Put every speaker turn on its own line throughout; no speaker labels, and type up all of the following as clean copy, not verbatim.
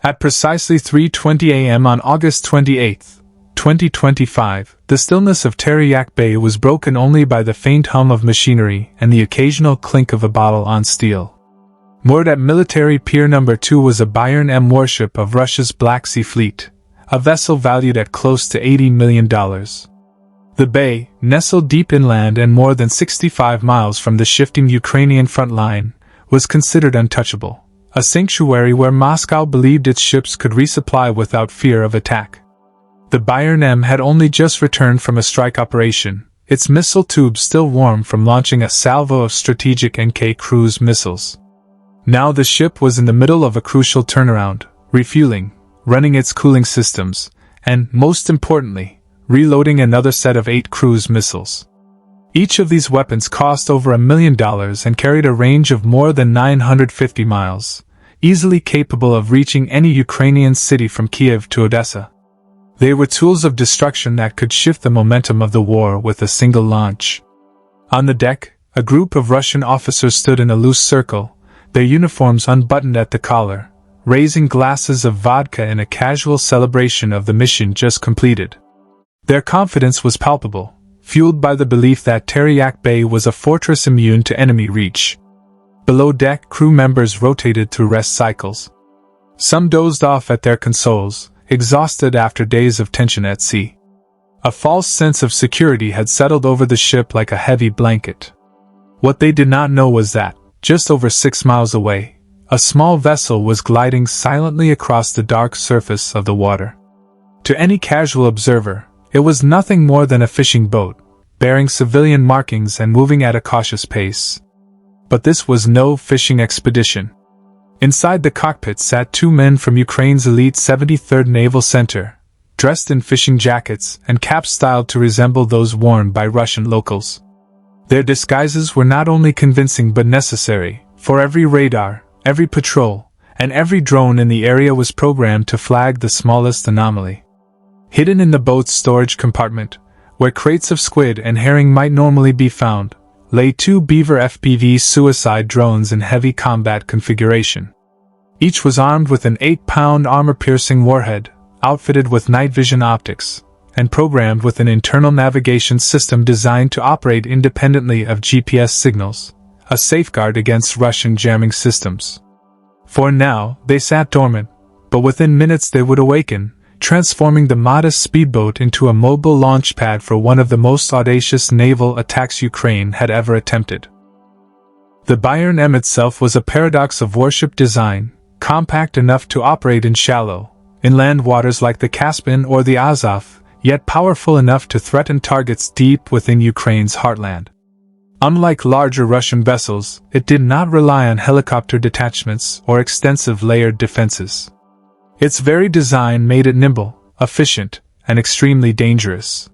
At precisely 3:20 a.m. on August 28, 2025, the stillness of Teryak Bay was broken only by the faint hum of machinery and the occasional clink of a bottle on steel. Moored at Military Pier No. 2 was a Bayern M warship of Russia's Black Sea Fleet, a vessel valued at close to $80 million. The bay, nestled deep inland and more than 65 miles from the shifting Ukrainian front line, was considered untouchable, a sanctuary where Moscow believed its ships could resupply without fear of attack. The Bayern M had only just returned from a strike operation, its missile tubes still warm from launching a salvo of strategic NK cruise missiles. Now the ship was in the middle of a crucial turnaround, refueling, running its cooling systems, and, most importantly, reloading another set of 8 cruise missiles. Each of these weapons cost over $1 million and carried a range of more than 950 miles, easily capable of reaching any Ukrainian city from Kiev to Odessa. They were tools of destruction that could shift the momentum of the war with a single launch. On the deck, a group of Russian officers stood in a loose circle, their uniforms unbuttoned at the collar, raising glasses of vodka in a casual celebration of the mission just completed. Their confidence was palpable, fueled by the belief that Teryak Bay was a fortress immune to enemy reach. Below deck, crew members rotated through rest cycles. Some dozed off at their consoles, exhausted after days of tension at sea. A false sense of security had settled over the ship like a heavy blanket. What they did not know was that, just over 6 miles away, a small vessel was gliding silently across the dark surface of the water. To any casual observer, it was nothing more than a fishing boat, bearing civilian markings and moving at a cautious pace. But this was no fishing expedition. Inside the cockpit sat 2 men from Ukraine's elite 73rd Naval Center, dressed in fishing jackets and caps styled to resemble those worn by Russian locals. Their disguises were not only convincing but necessary, for every radar, every patrol, and every drone in the area was programmed to flag the smallest anomaly. Hidden in the boat's storage compartment, where crates of squid and herring might normally be found, lay 2 Beaver FPV suicide drones in heavy combat configuration. Each was armed with an 8-pound armor-piercing warhead, outfitted with night vision optics, and programmed with an internal navigation system designed to operate independently of GPS signals, a safeguard against Russian jamming systems. For now, they sat dormant, but within minutes they would awaken, transforming the modest speedboat into a mobile launch pad for one of the most audacious naval attacks Ukraine had ever attempted. The Bayern M itself was a paradox of warship design, compact enough to operate in shallow, inland waters like the Caspian or the Azov, yet powerful enough to threaten targets deep within Ukraine's heartland. Unlike larger Russian vessels, it did not rely on helicopter detachments or extensive layered defenses. Its very design made it nimble, efficient, and extremely dangerous.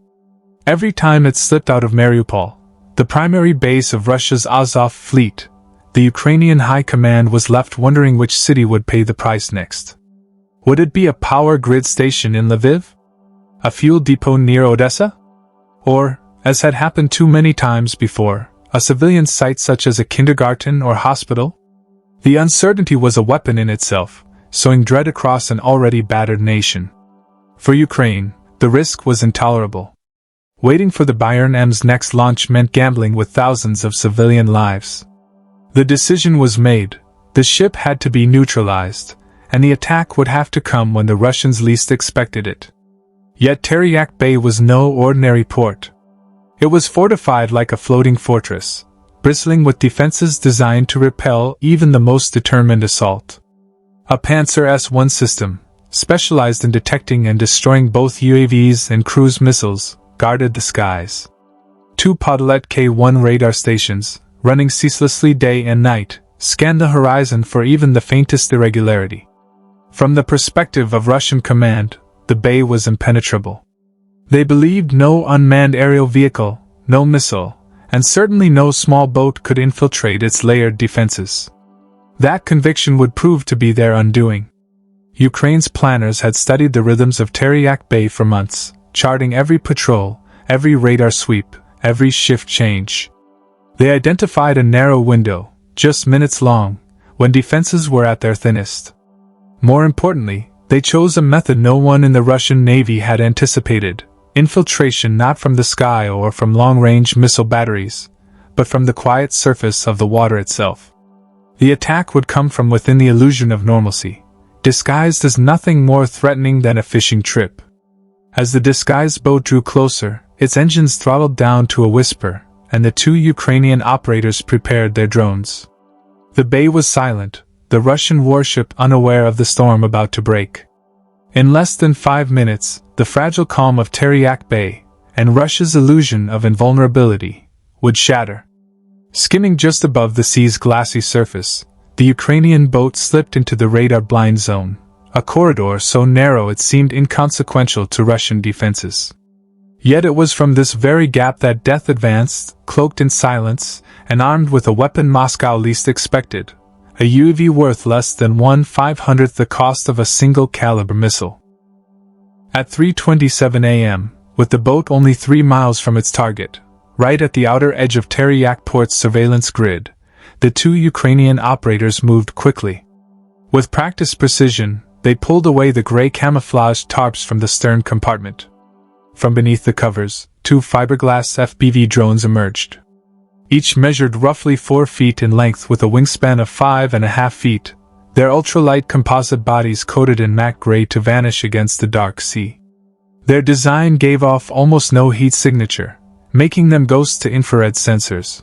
Every time it slipped out of Mariupol, the primary base of Russia's Azov fleet, the Ukrainian high command was left wondering which city would pay the price next. Would it be a power grid station in Lviv? A fuel depot near Odessa? Or, as had happened too many times before, a civilian site such as a kindergarten or hospital? The uncertainty was a weapon in itself, sowing dread across an already battered nation. For Ukraine, the risk was intolerable. Waiting for the Bayern M's next launch meant gambling with thousands of civilian lives. The decision was made, the ship had to be neutralized, and the attack would have to come when the Russians least expected it. Yet Teryak Bay was no ordinary port. It was fortified like a floating fortress, bristling with defenses designed to repel even the most determined assault. A Panzer S-1 system, specialized in detecting and destroying both UAVs and cruise missiles, guarded the skies. 2 Podollet K-1 radar stations, running ceaselessly day and night, scanned the horizon for even the faintest irregularity. From the perspective of Russian command, the bay was impenetrable. They believed no unmanned aerial vehicle, no missile, and certainly no small boat could infiltrate its layered defenses. That conviction would prove to be their undoing. Ukraine's planners had studied the rhythms of Teryak Bay for months, charting every patrol, every radar sweep, every shift change. They identified a narrow window, just minutes long, when defenses were at their thinnest. More importantly, they chose a method no one in the Russian Navy had anticipated: infiltration not from the sky or from long-range missile batteries, but from the quiet surface of the water itself. The attack would come from within the illusion of normalcy, disguised as nothing more threatening than a fishing trip. As the disguised boat drew closer, its engines throttled down to a whisper, and the two Ukrainian operators prepared their drones. The bay was silent, the Russian warship unaware of the storm about to break. In less than 5 minutes, the fragile calm of Teryak Bay, and Russia's illusion of invulnerability, would shatter. Skimming just above the sea's glassy surface, the Ukrainian boat slipped into the radar blind zone, a corridor so narrow it seemed inconsequential to Russian defenses. Yet it was from this very gap that death advanced, cloaked in silence, and armed with a weapon Moscow least expected, a UAV worth less than 1/500th the cost of a single-caliber missile. At 3:27 a.m., with the boat only 3 miles from its target, right at the outer edge of Teryak Port's surveillance grid, the two Ukrainian operators moved quickly. With practiced precision, they pulled away the gray camouflage tarps from the stern compartment. From beneath the covers, 2 fiberglass FPV drones emerged. Each measured roughly 4 feet in length with a wingspan of 5.5 feet, their ultralight composite bodies coated in matte gray to vanish against the dark sea. Their design gave off almost no heat signature, making them ghosts to infrared sensors.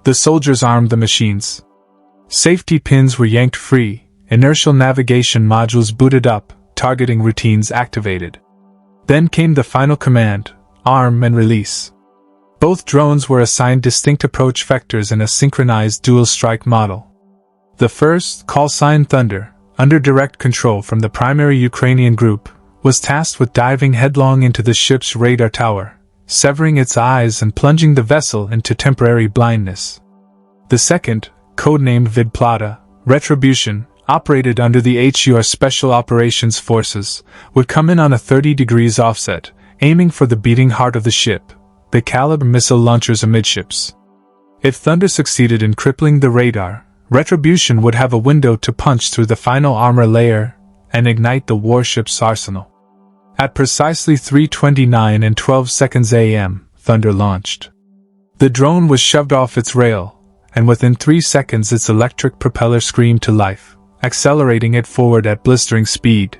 The soldiers armed the machines. Safety pins were yanked free, inertial navigation modules booted up, targeting routines activated. Then came the final command: arm and release. Both drones were assigned distinct approach vectors in a synchronized dual-strike model. The first, call sign Thunder, under direct control from the primary Ukrainian group, was tasked with diving headlong into the ship's radar tower, severing its eyes and plunging the vessel into temporary blindness. The second, codenamed Vidplata, Retribution, operated under the HUR Special Operations Forces, would come in on a 30 degrees offset, aiming for the beating heart of the ship, the caliber missile launchers amidships. If Thunder succeeded in crippling the radar, Retribution would have a window to punch through the final armor layer and ignite the warship's arsenal. At precisely 3:29 and 12 seconds a.m., Thunder launched. The drone was shoved off its rail, and within 3 seconds its electric propeller screamed to life, accelerating it forward at blistering speed.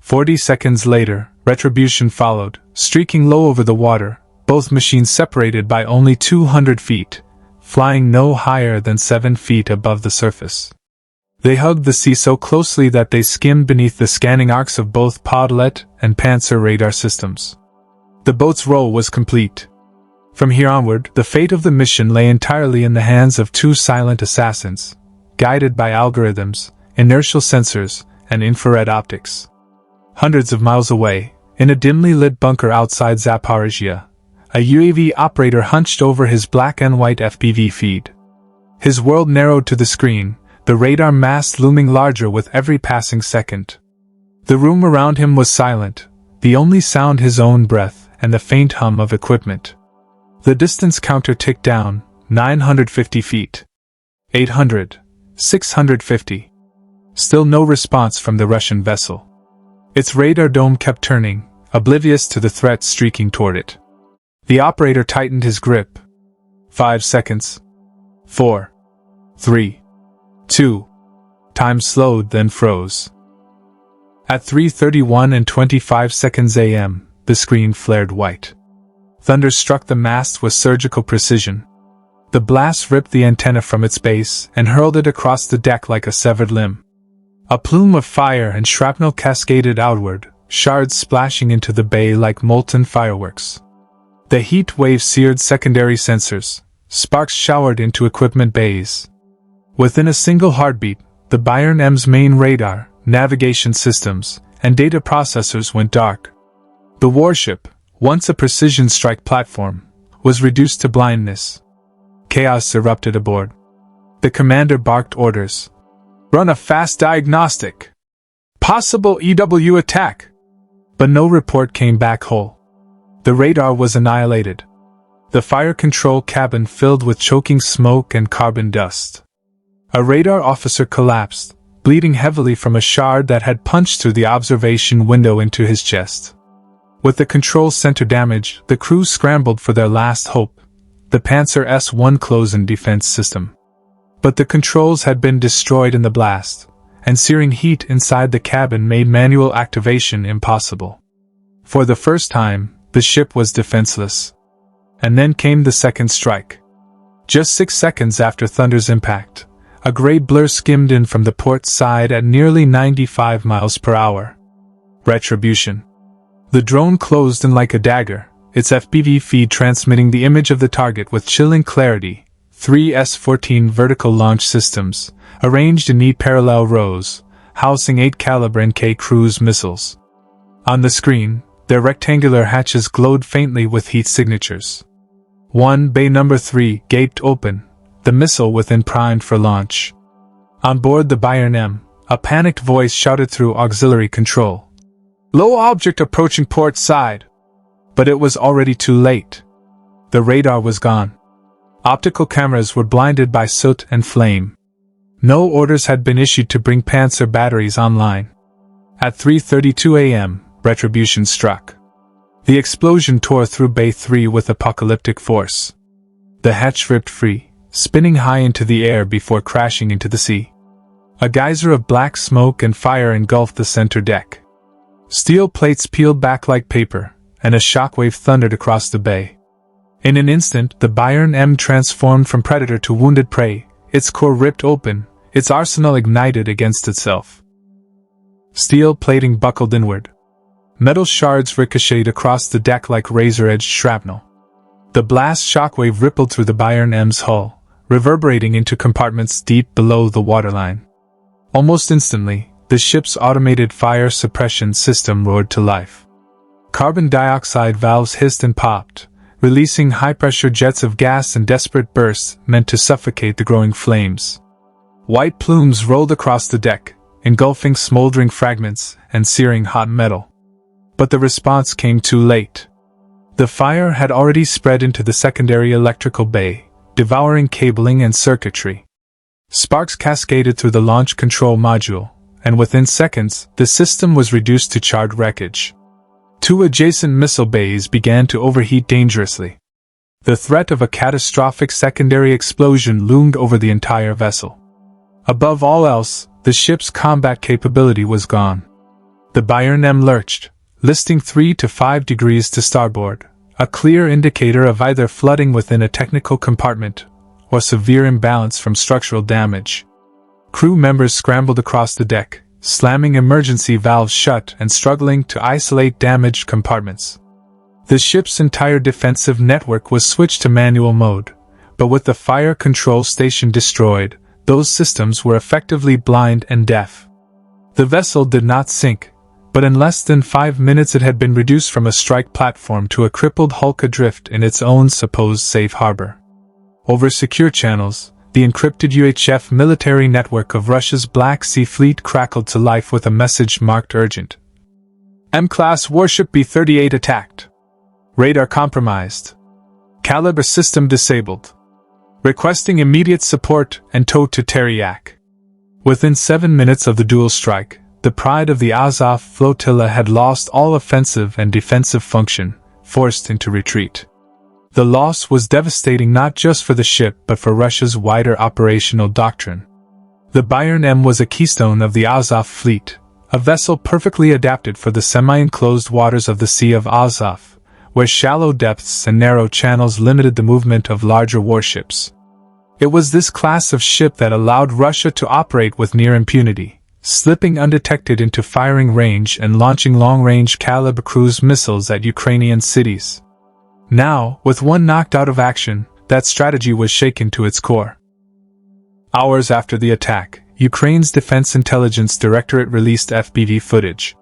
40 seconds later, Retribution followed, streaking low over the water, both machines separated by only 200 feet, flying no higher than 7 feet above the surface. They hugged the sea so closely that they skimmed beneath the scanning arcs of both Podlet and Panzer radar systems. The boat's role was complete. From here onward, the fate of the mission lay entirely in the hands of two silent assassins, guided by algorithms, inertial sensors, and infrared optics. Hundreds of miles away, in a dimly lit bunker outside Zaporizhia, a UAV operator hunched over his black and white FPV feed. His world narrowed to the screen, the radar mast looming larger with every passing second. The room around him was silent, the only sound his own breath and the faint hum of equipment. The distance counter ticked down, 950 feet. 800. 650. Still no response from the Russian vessel. Its radar dome kept turning, oblivious to the threat streaking toward it. The operator tightened his grip. 5 seconds. 4. 3. 2. Time slowed, then froze. At 3:31 and 25 seconds a.m., the screen flared white. Thunder struck the mast with surgical precision. The blast ripped the antenna from its base and hurled it across the deck like a severed limb. A plume of fire and shrapnel cascaded outward, shards splashing into the bay like molten fireworks. The heat wave seared secondary sensors, sparks showered into equipment bays. Within a single heartbeat, the Bayern M's main radar, navigation systems, and data processors went dark. The warship, once a precision strike platform, was reduced to blindness. Chaos erupted aboard. The commander barked orders. "Run a fast diagnostic! Possible EW attack!" But no report came back whole. The radar was annihilated. The fire control cabin filled with choking smoke and carbon dust. A radar officer collapsed, bleeding heavily from a shard that had punched through the observation window into his chest. With the control center damaged, the crew scrambled for their last hope, the Panzer S-1 close-in defense system. But the controls had been destroyed in the blast, and searing heat inside the cabin made manual activation impossible. For the first time, the ship was defenseless. And then came the second strike. Just 6 seconds after Thunder's impact, a gray blur skimmed in from the port side at nearly 95 miles per hour. Retribution. The drone closed in like a dagger, its FPV feed transmitting the image of the target with chilling clarity. 3 S-14 vertical launch systems, arranged in neat parallel rows, housing 8 caliber NK cruise missiles. On the screen, their rectangular hatches glowed faintly with heat signatures. One, Bay Number 3, gaped open, the missile within primed for launch. On board the Bayern M, a panicked voice shouted through auxiliary control. "Low object approaching port side." But it was already too late. The radar was gone. Optical cameras were blinded by soot and flame. No orders had been issued to bring Panzer batteries online. At 3:32 a.m., retribution struck. The explosion tore through Bay 3 with apocalyptic force. The hatch ripped free, spinning high into the air before crashing into the sea. A geyser of black smoke and fire engulfed the center deck. Steel plates peeled back like paper, and a shockwave thundered across the bay. In an instant, the Bayern M transformed from predator to wounded prey, its core ripped open, its arsenal ignited against itself. Steel plating buckled inward. Metal shards ricocheted across the deck like razor-edged shrapnel. The blast shockwave rippled through the Bayern M's hull, reverberating into compartments deep below the waterline. Almost instantly, the ship's automated fire suppression system roared to life. Carbon dioxide valves hissed and popped, releasing high-pressure jets of gas in desperate bursts meant to suffocate the growing flames. White plumes rolled across the deck, engulfing smoldering fragments and searing hot metal. But the response came too late. The fire had already spread into the secondary electrical bay, devouring cabling and circuitry. Sparks cascaded through the launch control module, and within seconds, the system was reduced to charred wreckage. 2 adjacent missile bays began to overheat dangerously. The threat of a catastrophic secondary explosion loomed over the entire vessel. Above all else, the ship's combat capability was gone. The Bayern M lurched, listing 3 to 5 degrees to starboard, a clear indicator of either flooding within a technical compartment or severe imbalance from structural damage. Crew members scrambled across the deck, slamming emergency valves shut and struggling to isolate damaged compartments. The ship's entire defensive network was switched to manual mode, but with the fire control station destroyed, those systems were effectively blind and deaf. The vessel did not sink, but in less than 5 minutes it had been reduced from a strike platform to a crippled hulk adrift in its own supposed safe harbor. Over secure channels, the encrypted UHF military network of Russia's Black Sea Fleet crackled to life with a message marked urgent. M-class warship B-38 attacked. Radar compromised. Caliber system disabled. Requesting immediate support and towed to Teryak. Within 7 minutes of the dual strike, the pride of the Azov flotilla had lost all offensive and defensive function, forced into retreat. The loss was devastating not just for the ship but for Russia's wider operational doctrine. The Bayern M was a keystone of the Azov fleet, a vessel perfectly adapted for the semi-enclosed waters of the Sea of Azov, where shallow depths and narrow channels limited the movement of larger warships. It was this class of ship that allowed Russia to operate with near impunity, slipping undetected into firing range and launching long-range caliber cruise missiles at Ukrainian cities. Now, with one knocked out of action, that strategy was shaken to its core. Hours after the attack, Ukraine's Defense Intelligence Directorate released FPV footage.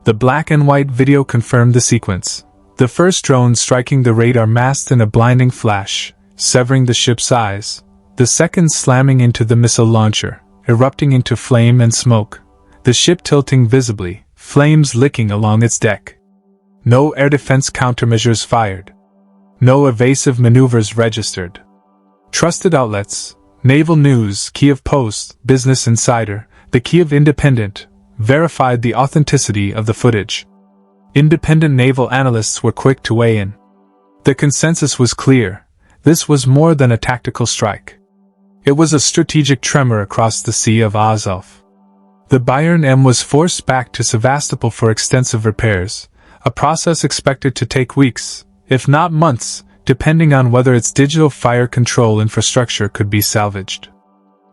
The black and white video confirmed the sequence. The first drone striking the radar mast in a blinding flash, severing the ship's eyes. The second slamming into the missile launcher, erupting into flame and smoke. The ship tilting visibly, flames licking along its deck. No air defense countermeasures fired. No evasive maneuvers registered. Trusted outlets, Naval News, Kiev Post, Business Insider, the Kyiv Independent, verified the authenticity of the footage. Independent naval analysts were quick to weigh in. The consensus was clear: this was more than a tactical strike. It was a strategic tremor across the Sea of Azov. The Bayern M was forced back to Sevastopol for extensive repairs, a process expected to take weeks, if not months, depending on whether its digital fire control infrastructure could be salvaged.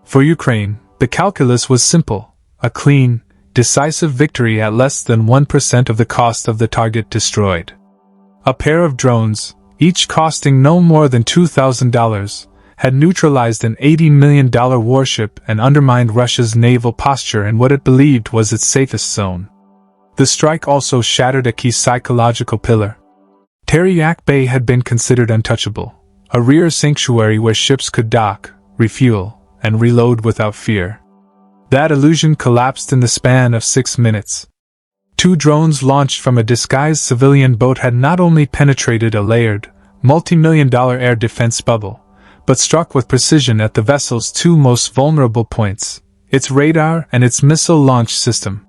For Ukraine, the calculus was simple: a clean, decisive victory at less than 1% of the cost of the target destroyed. A pair of drones, each costing no more than $2,000, had neutralized an $80 million warship and undermined Russia's naval posture in what it believed was its safest zone. The strike also shattered a key psychological pillar. Teryak Bay had been considered untouchable, a rear sanctuary where ships could dock, refuel, and reload without fear. That illusion collapsed in the span of 6 minutes. 2 drones launched from a disguised civilian boat had not only penetrated a layered, multi-million-dollar air defense bubble, but struck with precision at the vessel's 2 most vulnerable points, its radar and its missile launch system.